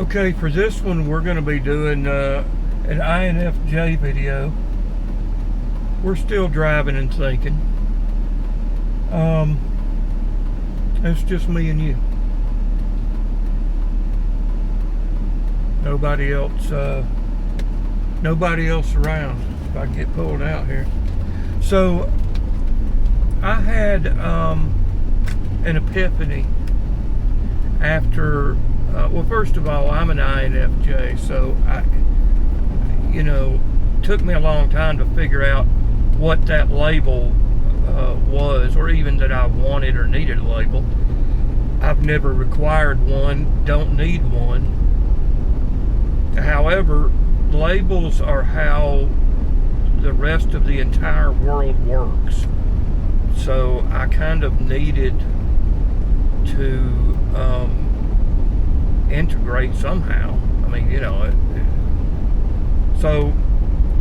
Okay, for this one we're going to be doing an INFJ video. We're still driving and thinking. It's just me and you. Nobody else around. If I can get pulled out here. So I had an epiphany after well, first of all, I'm an INFJ, so took me a long time to figure out what that label was, or even that I wanted or needed a label. I've never required one, don't need one. However, labels are how the rest of the entire world works. So I kind of needed to integrate somehow. I mean, so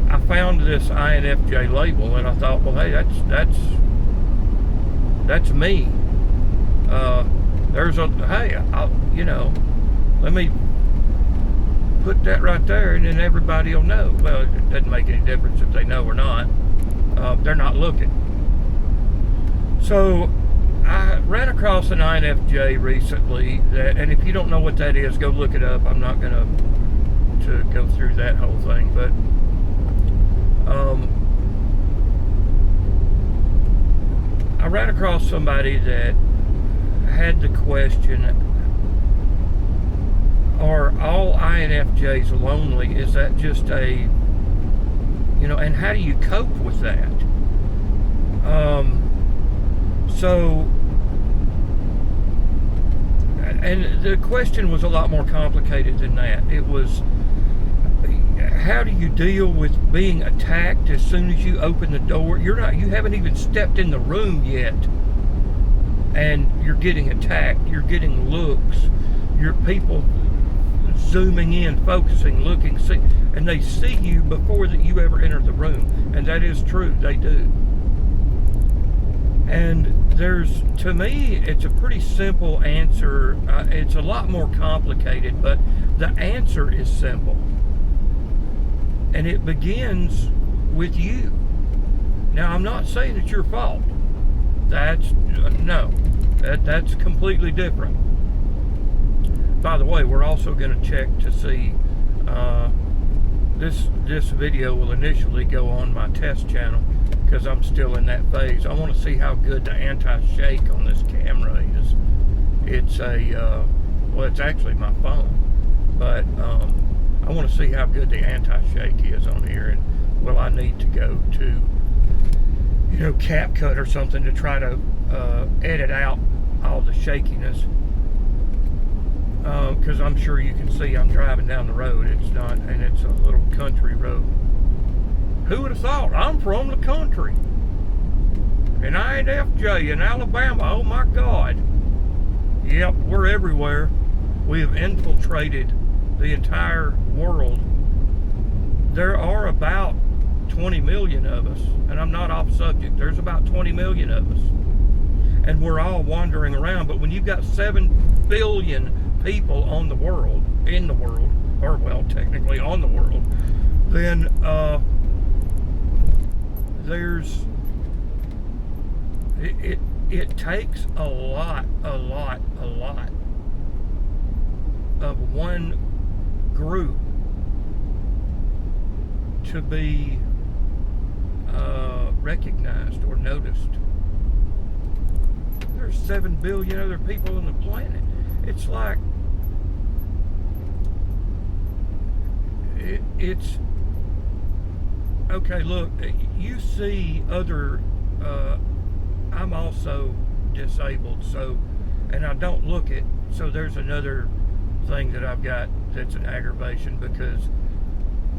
I found this INFJ label, and I thought, well, hey, that's me. Let me put that right there, and then everybody will know. Well, it doesn't make any difference if they know or not. They're not looking. So I ran across an INFJ recently, and if you don't know what that is, go look it up. I'm not going to go through that whole thing, but I ran across somebody that had the question, are all INFJs lonely? Is that just and how do you cope with that? And the question was a lot more complicated than that. It was, how do you deal with being attacked as soon as you open the door? You haven't even stepped in the room yet, and you're getting attacked. You're getting looks. Your people zooming in, focusing, looking, and they see you before that you ever enter the room. And that is true, they do. And to me, it's a pretty simple answer. It's a lot more complicated, but the answer is simple. And it begins with you. Now, I'm not saying it's your fault. That's completely different. By the way, we're also going to check to see, this video will initially go on my test channel, because I'm still in that phase. I want to see how good the anti-shake on this camera is. It's it's actually my phone, but I want to see how good the anti-shake is on here, and will I need to go to, CapCut or something to try to edit out all the shakiness, because I'm sure you can see I'm driving down the road. It's a little country road. Who would have thought? I'm from the country. And INFJ in Alabama, oh my God. Yep, we're everywhere. We have infiltrated the entire world. There are about 20 million of us, and I'm not off subject. There's about 20 million of us. And we're all wandering around, but when you've got 7 billion people in the world, or well, technically on the world, then it takes a lot of one group to be recognized or noticed. There's 7 billion other people on the planet. It's like it's okay. Look, you see other. I'm also disabled, and I don't look it. So there's another thing that I've got that's an aggravation, because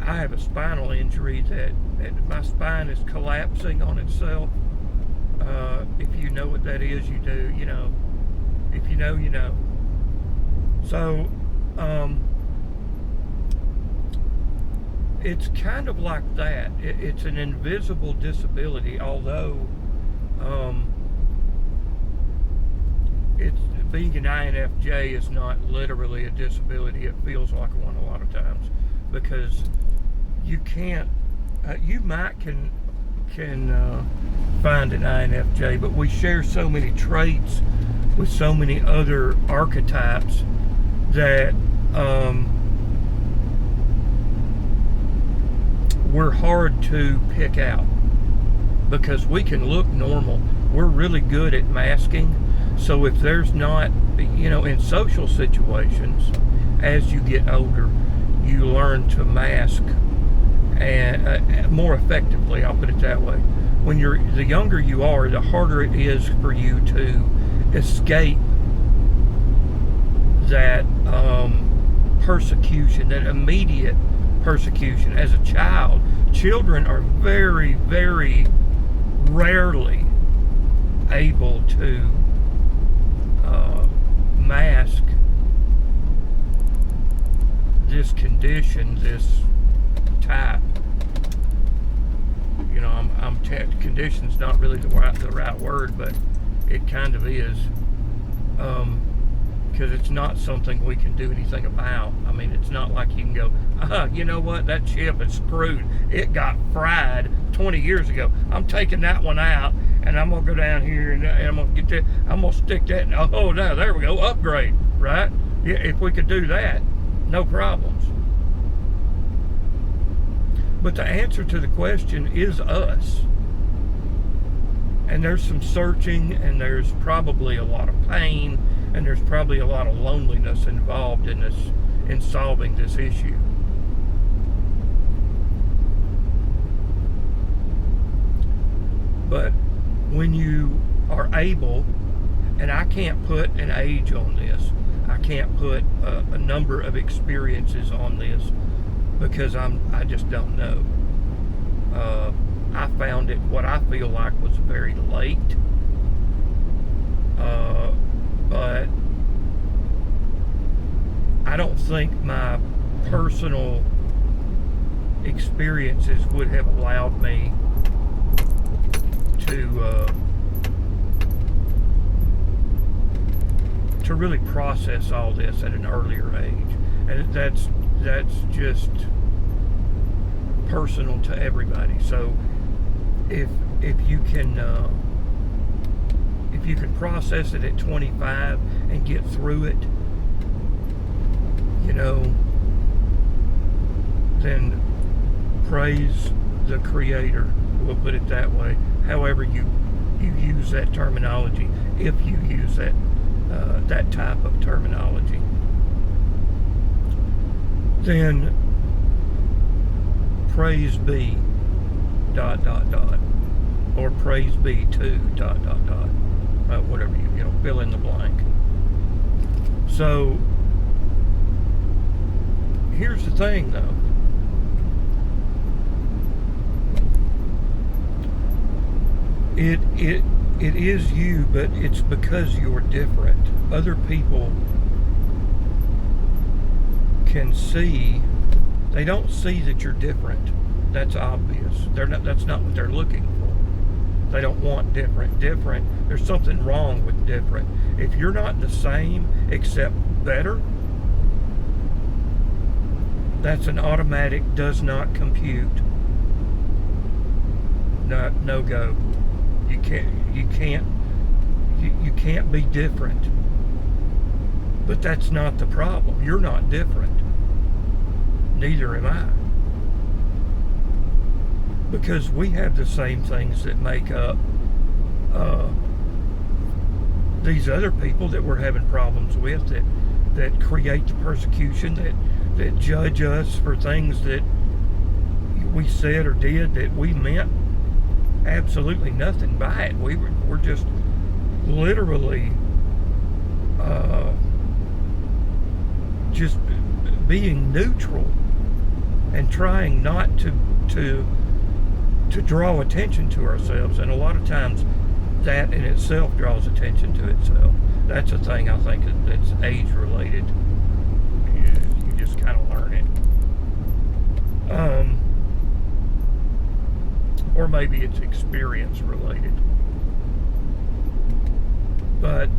I have a spinal injury that my spine is collapsing on itself. If you know what that is, you do. If you know, you know. So it's kind of like that. It's an invisible disability, although it's being an INFJ is not literally a disability. It feels like one a lot of times, because you can't. You might can find an INFJ, but we share so many traits with so many other archetypes that we're hard to pick out, because we can look normal. We're really good at masking. So if there's not, in social situations, as you get older, you learn to mask and more effectively. I'll put it that way. The younger you are, the harder it is for you to escape that persecution, that immediate persecution. As a child, children are very, very rarely able to mask this condition, this type. Condition's not really the right word, but it kind of is, because it's not something we can do anything about. I mean, it's not like you can go, you know what, that chip is screwed. It got fried 20 years ago. I'm taking that one out, and I'm gonna go down here and I'm gonna get that. I'm gonna stick that. No, there we go. Upgrade, right? Yeah, if we could do that, no problems. But the answer to the question is us. And there's some searching, and there's probably a lot of pain, and there's probably a lot of loneliness involved in solving this issue. But when you are able, and I can't put an age on this, I can't put a number of experiences on this, because I just don't know. I found it, what I feel like, was very late, but I don't think my personal experiences would have allowed me to really process all this at an earlier age. And that's just personal to everybody. So if you can process it at 25 and get through it, then praise the Creator. We'll put it that way. However you use that terminology, if you use that type of terminology, then praise be ... or praise be to ... whatever you fill in the blank. So here's the thing, though. It is you, but it's because you're different. Other people can see. They don't see that you're different. That's obvious. That's not what they're looking for. They don't want different. There's something wrong with different. If you're not the same except better, that's an automatic does not compute. No go. You can't be different. But that's not the problem. You're not different. Neither am I. Because we have the same things that make up these other people that we're having problems with, that create the persecution, that judge us for things that we said or did that we meant absolutely nothing by it. We're just literally just being neutral and trying not to draw attention to ourselves. And a lot of times that in itself draws attention to itself. That's a thing I think that's age related. You just kind of learn it. Or maybe it's experience related. But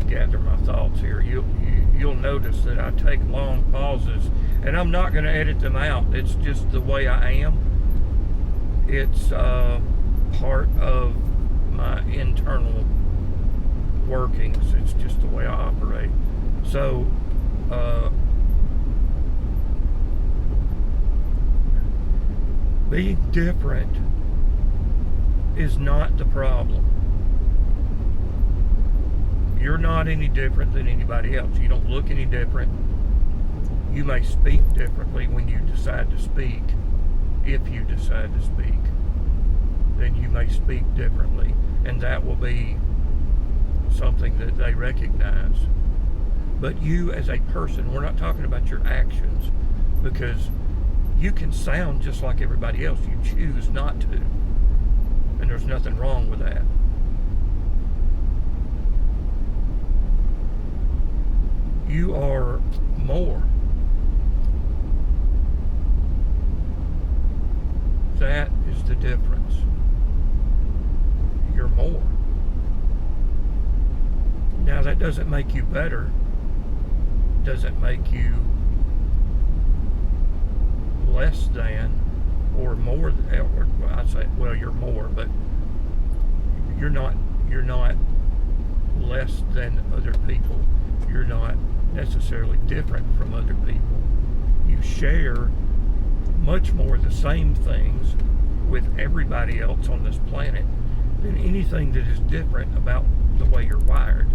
gather my thoughts here. You'll notice that I take long pauses, and I'm not going to edit them out. It's just the way I am. It's part of my internal workings. It's just the way I operate. So being different is not the problem. You're not any different than anybody else. You don't look any different. You may speak differently when you decide to speak. If you decide to speak, then you may speak differently, and that will be something that they recognize. But you as a person, we're not talking about your actions, because you can sound just like everybody else. You choose not to, and there's nothing wrong with that. You are more. That is the difference. You're more. Now, that doesn't make you better. Doesn't make you less than or more than, or I say, well, you're more, but you're not less than other people. You're not necessarily different from other people. You share much more the same things with everybody else on this planet than anything that is different about the way you're wired.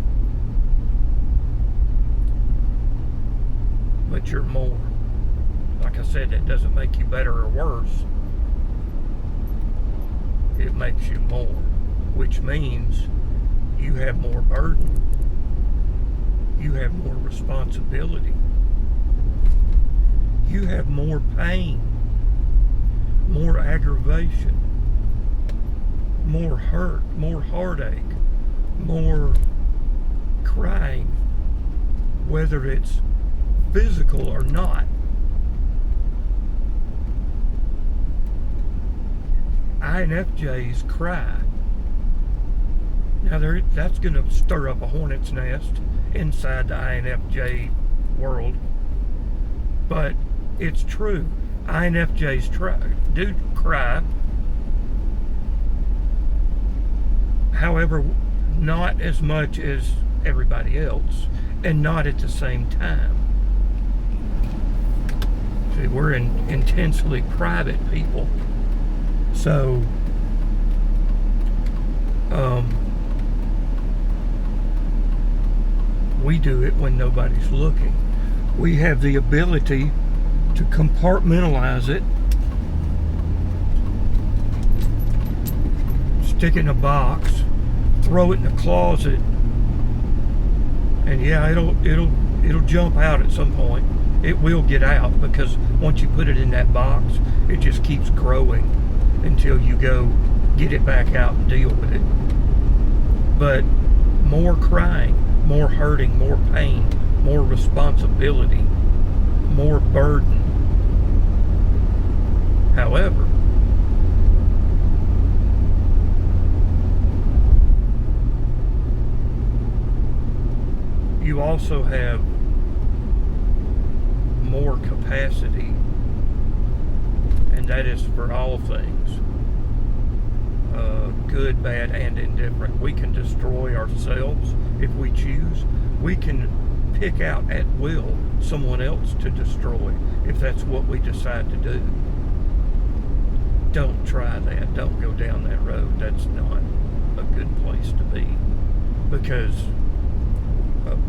But you're more. Like I said, that doesn't make you better or worse. It makes you more, which means you have more burden. You have more responsibility. You have more pain, more aggravation, more hurt, more heartache, more crying, whether it's physical or not. INFJ'S cry. Now that's going to stir up a hornet's nest inside the INFJ world, but it's true. INFJ's do cry. However, not as much as everybody else, and not at the same time. See, we're intensely private people, so we do it when nobody's looking. We have the ability to compartmentalize it, stick it in a box, throw it in a closet, and yeah, it'll jump out at some point. It will get out, because once you put it in that box, it just keeps growing until you go get it back out and deal with it. But more crying, more hurting, more pain, more responsibility, more burden. However, you also have more capacity, and that is for all things, good, bad, and indifferent. We can destroy ourselves if we choose. We can pick out at will someone else to destroy if that's what we decide to do. Don't try that. Don't go down that road. That's not a good place to be, because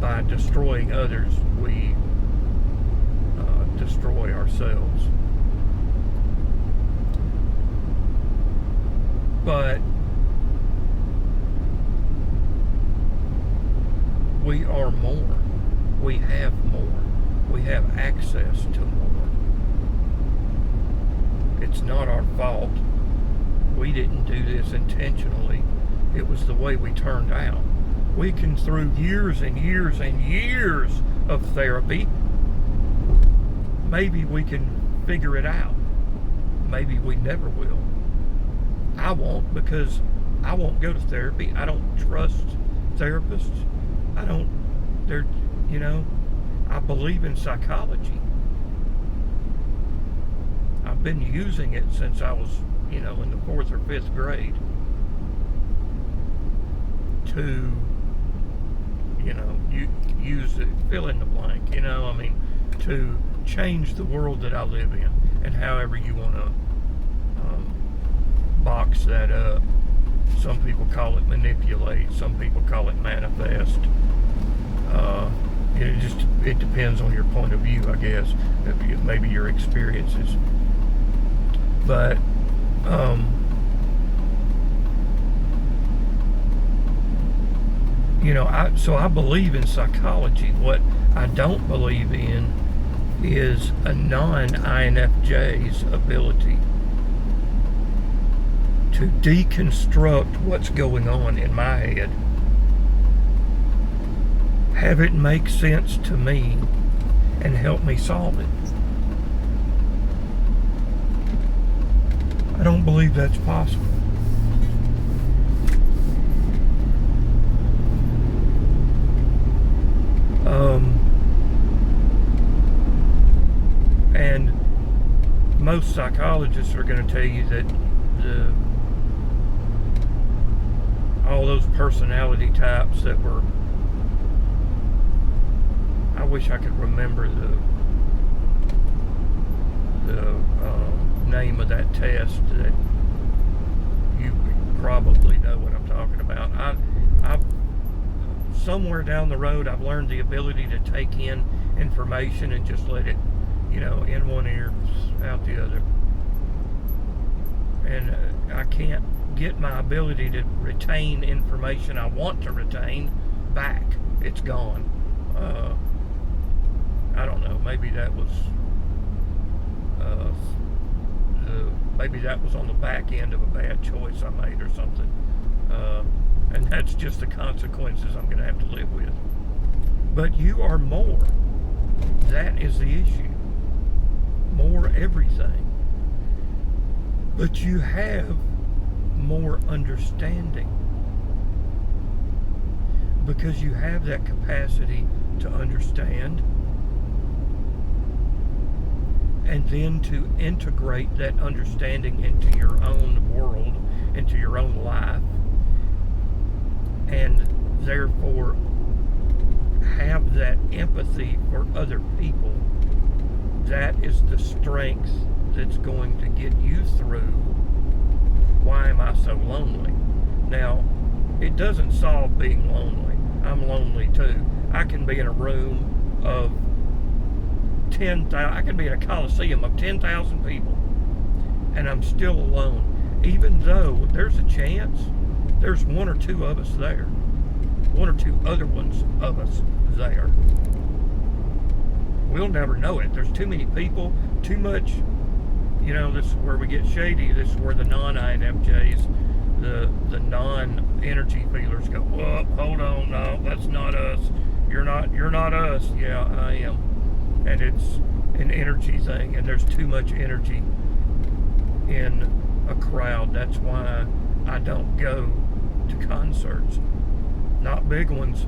by destroying others, we destroy ourselves. But we are more. We have more. We have access to more. It's not our fault. We didn't do this intentionally. It was the way we turned out. We can, through years and years and years of therapy, maybe we can figure it out. Maybe we never will. I won't, because I won't go to therapy. I don't trust therapists. I don't, there, you know, I believe in psychology. I've been using it since I was, in the 4th or 5th grade to, use it, fill in the blank, to change the world that I live in, and however you want to box that up. Some people call it manipulate, some people call it manifest. It depends on your point of view, I guess, maybe your experiences. But I believe in psychology. What I don't believe in is a non-INFJ's ability to deconstruct what's going on in my head, have it make sense to me, and help me solve it. I don't believe that's possible. And most psychologists are going to tell you that all those personality types that were, I wish I could remember the name of that test that you probably know what I'm talking about. I've somewhere down the road I've learned the ability to take in information and just let it, in one ear, out the other. And I can't get my ability to retain information I want to retain back. It's gone. I don't know. Maybe that was on the back end of a bad choice I made or something. And that's just the consequences I'm going to have to live with. But you are more. That is the issue. More everything. But you have more understanding. Because you have that capacity to understand, and then to integrate that understanding into your own world, into your own life, and therefore have that empathy for other people. That is the strength that's going to get you through why am I so lonely. Now, it doesn't solve being lonely. I'm lonely too. I can be in a room of 10,000, I can be in a coliseum of 10,000 people, and I'm still alone, even though there's a chance there's one or two of us there, one or two other ones of us there. We'll never know it. There's too many people, too much, this is where we get shady. This is where the non-INFJs, the non-energy feelers go, whoa, hold on, no, that's not us. You're not us. Yeah, I am. And it's an energy thing, and there's too much energy in a crowd. That's why I don't go to concerts. Not big ones.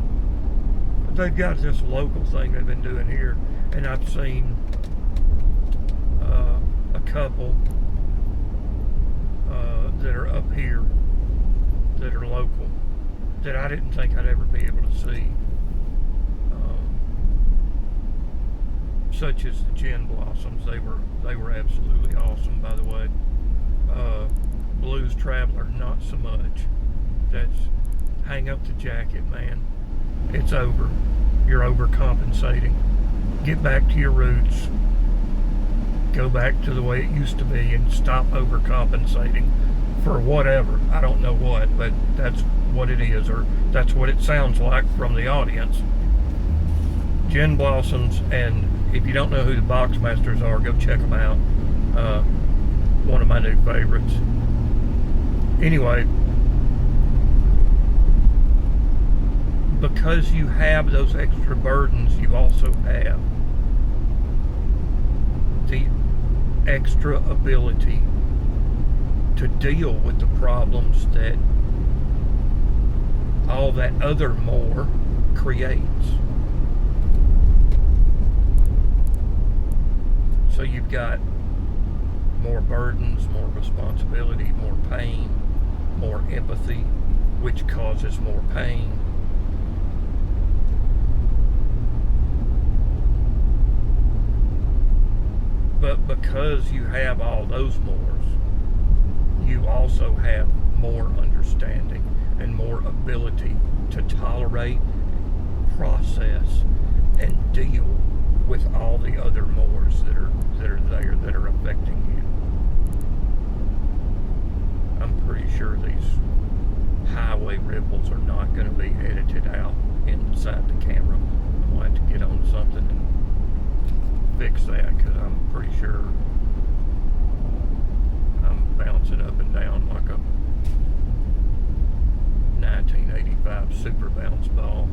They've got this local thing they've been doing here, and I've seen a couple that are up here that are local that I didn't think I'd ever be able to see. Such as the Gin Blossoms. They were absolutely awesome, by the way. Blues Traveler, not so much. That's hang up the jacket, man. It's over. You're overcompensating. Get back to your roots. Go back to the way it used to be and stop overcompensating for whatever. I don't know what, but that's what it is, or that's what it sounds like from the audience. Gin Blossoms, and if you don't know who the Boxmasters are, go check them out. One of my new favorites. Anyway, because you have those extra burdens, you also have the extra ability to deal with the problems that all that other more creates. So you've got more burdens, more responsibility, more pain, more empathy, which causes more pain. But because you have all those mores, you also have more understanding and more ability to tolerate, process, and deal with all the other mores that are there that are affecting you. I'm pretty sure these highway ripples are not going to be edited out inside the camera. I'm going to have to get on something and fix that, because I'm pretty sure I'm bouncing up and down like a 1985 super bounce ball,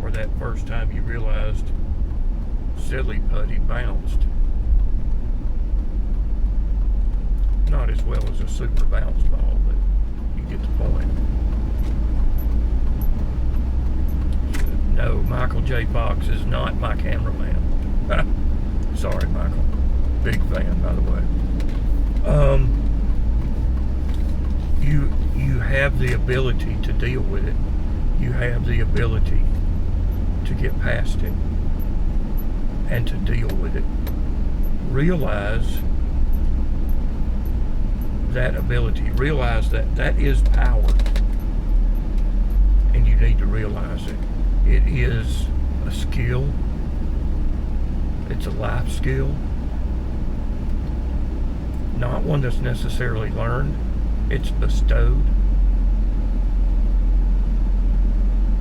or that first time you realized silly putty bounced. Not as well as a super bounce ball, but you get the point. No, Michael J. Fox is not my cameraman. Sorry, Michael. Big fan, by the way. You have the ability to deal with it. You have the ability to get past it and to deal with it. Realize that ability. Realize that that is power, and you need to realize it. It is a skill. It's a life skill. Not one that's necessarily learned. It's bestowed.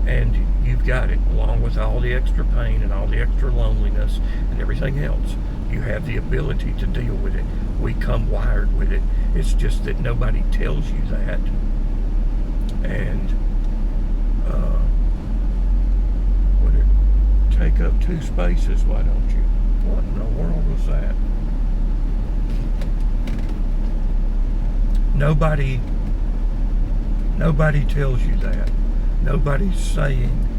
And you've got it, along with all the extra pain and all the extra loneliness and everything else. You have the ability to deal with it. We come wired with it. It's just that nobody tells you that. And would it take up 2 spaces? Why don't you? What in the world was that? Nobody tells you that. Nobody's saying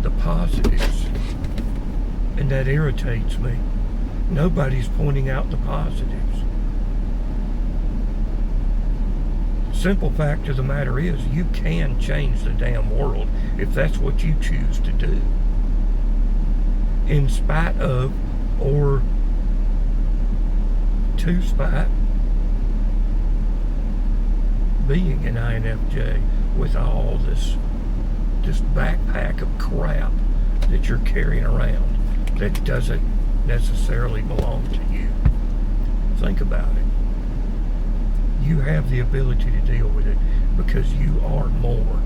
the positives, and that irritates me. Nobody's pointing out the positives. Simple fact of the matter is, you can change the damn world if that's what you choose to do. In spite of, or to spite, being an INFJ with all this backpack of crap that you're carrying around that doesn't necessarily belong to you. Think about it. You have the ability to deal with it because you are more.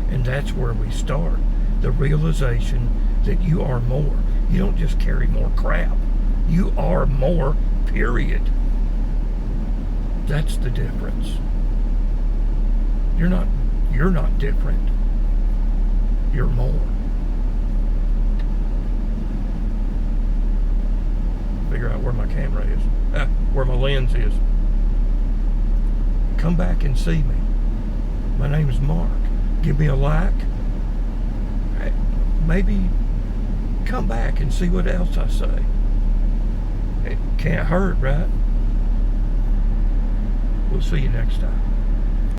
And that's where we start. The realization that you are more. You don't just carry more crap. You are more, period. That's the difference. You're not different. You're more. Figure out where my camera is. Where my lens is. Come back and see me. My name is Mark. Give me a like. Maybe come back and see what else I say. It can't hurt, right? We'll see you next time.